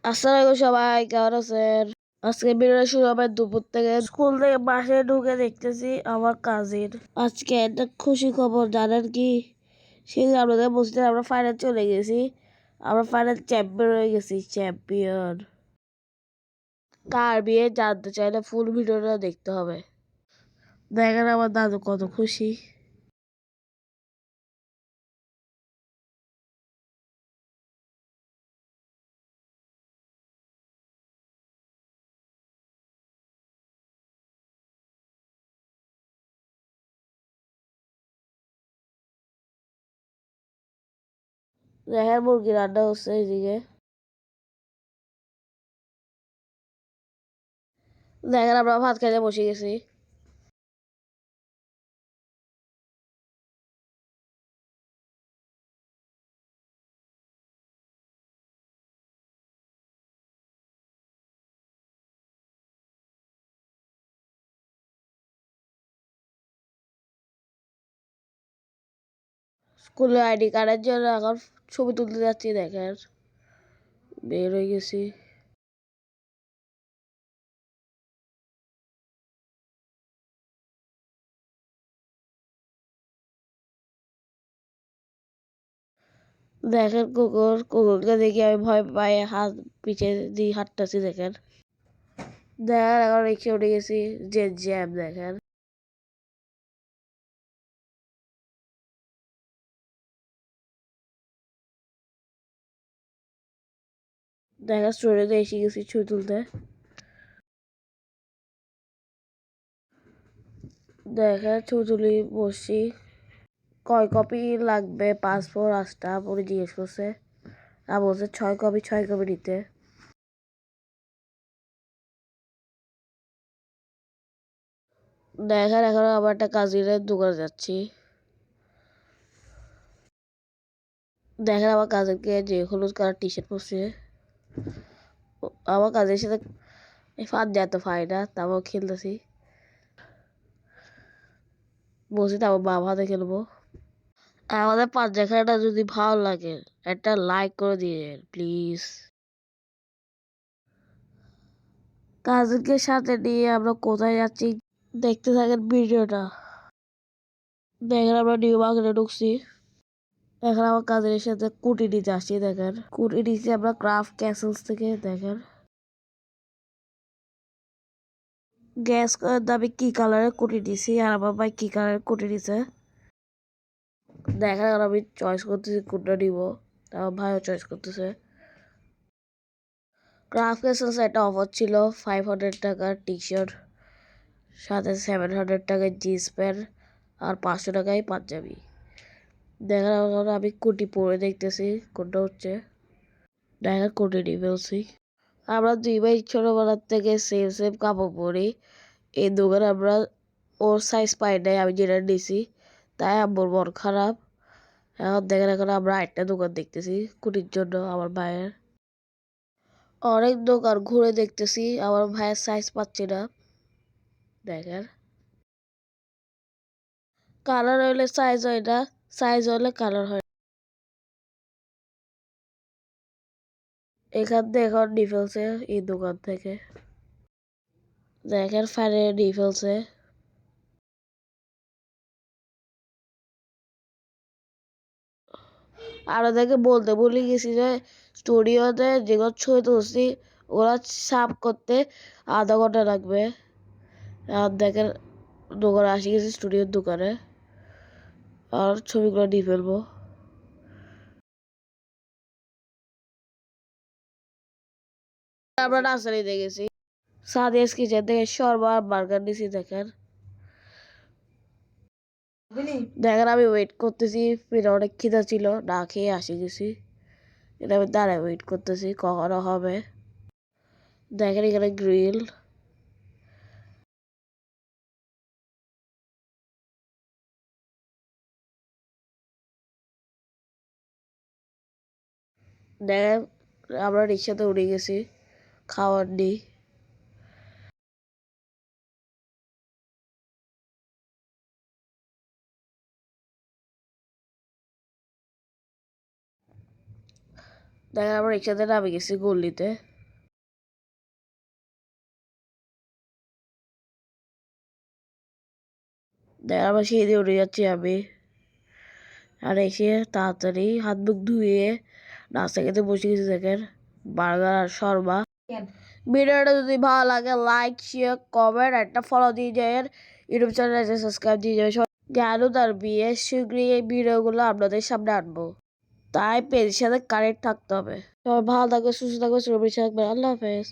আসসালামু সবাই, কেমন আছেন? আজকে ভিডিওটা শুরু হবে দুপুর থেকে। স্কুল থেকে বাসায় ঢুকে দেখতেছি আমার কাজিন। আজকে একটা খুশি খবর জানেন কি? সেদিন আমাদের বলতে আমরা ফাইনাল চলে গেছি। আমরা ফাইনাল চ্যাম্পিয়ন হয়ে গেছি, চ্যাম্পিয়ন। কার বিয়ে জানতে চাইলে ফুল ভিডিওটা দেখতে হবে। দেখেন আমার দাদু কত খুশি। দেখেন মুরগি রান্না হচ্ছে এদিকে। দেখেন আমরা ভাত খেতে বসে গেছি। স্কুলে আইডি কার্ডের জন্য এখন ছবি তুলতে যাচ্ছি। দেখেন বের হয়ে গেছি। দেখেন কুকুরকে দেখি আমি ভয় পাই, হাত পিছিয়ে দিয়ে হাঁটতেছি। দেখেন দেখেন এখন রিক্সা উঠে গেছি। যে জ্যাম দেখেন। দেখেন স্টুডিওতে এসে গেছি ছবি তুলতে। দেখেন ছবি তুলি বসছি। কয় কপি লাগবে পাসপোর্ট আসটা পরে জিজ্ঞেস করছে। আর বলছে 6 কপি, 6 কপি নিতে। দেখেন এখন আবার একটা কাজিনের দোকানে যাচ্ছি। দেখেন আমার কাজিনকে যে হলুদ কালার টি শার্ট পরছে। আমার কাজিনের সাথে ফান যেতে পারি না, তারপর খেলতেছি। বলছি তারপর বাবা হাতে খেলবো। আমাদের পাঞ্জা খেলাটা যদি ভালো লাগে একটা লাইক করে দিয়ে প্লিজ। কাজিনকে সাথে নিয়ে আমরা কোথায় যাচ্ছি দেখতে থাকেন ভিডিওটা। দেখেন আমরা নিউ মার্কেটে ঢুকছি। এখন আমার কাজিনের সাথে কুটি নিতে আসছি। দেখেন কুটি নিচ্ছি আমরা ক্রাফট ক্যাসেলস থেকে। দেখেন গ্যাস দামে কি কালারের কুটি নিছি আর আমার ভাই কি কালারের কুটি নিছে। দেখেন আমি চয়েস করতেছি কোনটা নিব, তাও ভাইও চয়েস করতেছে। ক্রাফট ক্যাসেলস একটা অফার ছিল, 500 টাকার টি শার্ট সাথে 700 টাকায় জিন্স প্যান্ট আর 500 টাকায় পাঞ্জাবি। দেখা গেল আমি কোটি পরে দেখতেছি কোনটা হচ্ছে। দেখা কোটি নিয়ে ফেলছি। আমরা দুই ভাই ছোটবেলার থেকে সেম সেম কাপড় পরি। এই দোকানে আমরা ওর সাইজ পাই নাই, আমি যেটা নিছি তাই আমার মন খারাপ। এখন দেখেন এখন আমরা একটা দোকান দেখতেছি কুটির জন্য আমার ভাইয়ের। অনেক দোকান ঘুরে দেখতেছি আমার ভাইয়ের সাইজ পাচ্ছি না। দেখেন কালার হইলে সাইজ হয় না, সাইজ হলে কালার হয়। এখান থেকে এখন নিয়ে ফেলছে এই দোকান থেকে। দেখেন ফাইনালি নিয়ে ফেলছে। আর ওদেরকে বলতে ভুলে গেছি যে স্টুডিওতে যেগুলো ছবি তুলছি ওরা সাফ করতে আধা ঘন্টা লাগবে। আর দেখেন দোকানে আসি গেছি, স্টুডিওর দোকানে। আর ছবিগুলো নিয়ে ফেলবো। আমরা নার্সারিতে গেছি, সাদিয়াস কিচেন থেকে শর্মা বার্গার নিছি। দেখেন দেখেন আমি ওয়েট করতেছি, পেটে অনেক খিদা ছিল, না খেয়ে আসি গেছি। এটা আমি দাঁড়ায় ওয়েট করতেছি কখনো হবে। দেখেন এখানে গ্রিল। দেখেন আমরা রিক্সাতে উঠে গেছি খাওয়ার নিয়ে। দেখেন আমরা রিক্সাতে নামে গেছি গল্লিতে। দেখেন আমার সিঁড়ি উঠে যাচ্ছি আমি। আর এসে তাড়াতাড়ি হাত মুখ ধুয়ে নাস্তা খেতে বসে গেছি। দেখেন বার্গার আর শর্মা। ভিডিওটা যদি ভালো লাগে লাইক শেয়ার কমেন্ট একটা ফলো দিয়ে যায়, ইউটিউব চ্যানেলে সাবস্ক্রাইব দিয়ে যাবে। জ্ঞানু তার বিয়ে শীঘ্রই এই ভিডিওগুলো আপনাদের সামনে আনবো, তাই পেজের সাথে কানেক্ট থাকতে হবে। সবাই ভালো থাকবে, সুস্থ থাকবে, সুরক্ষিত থাকবে। আল্লাহ হাফেজ।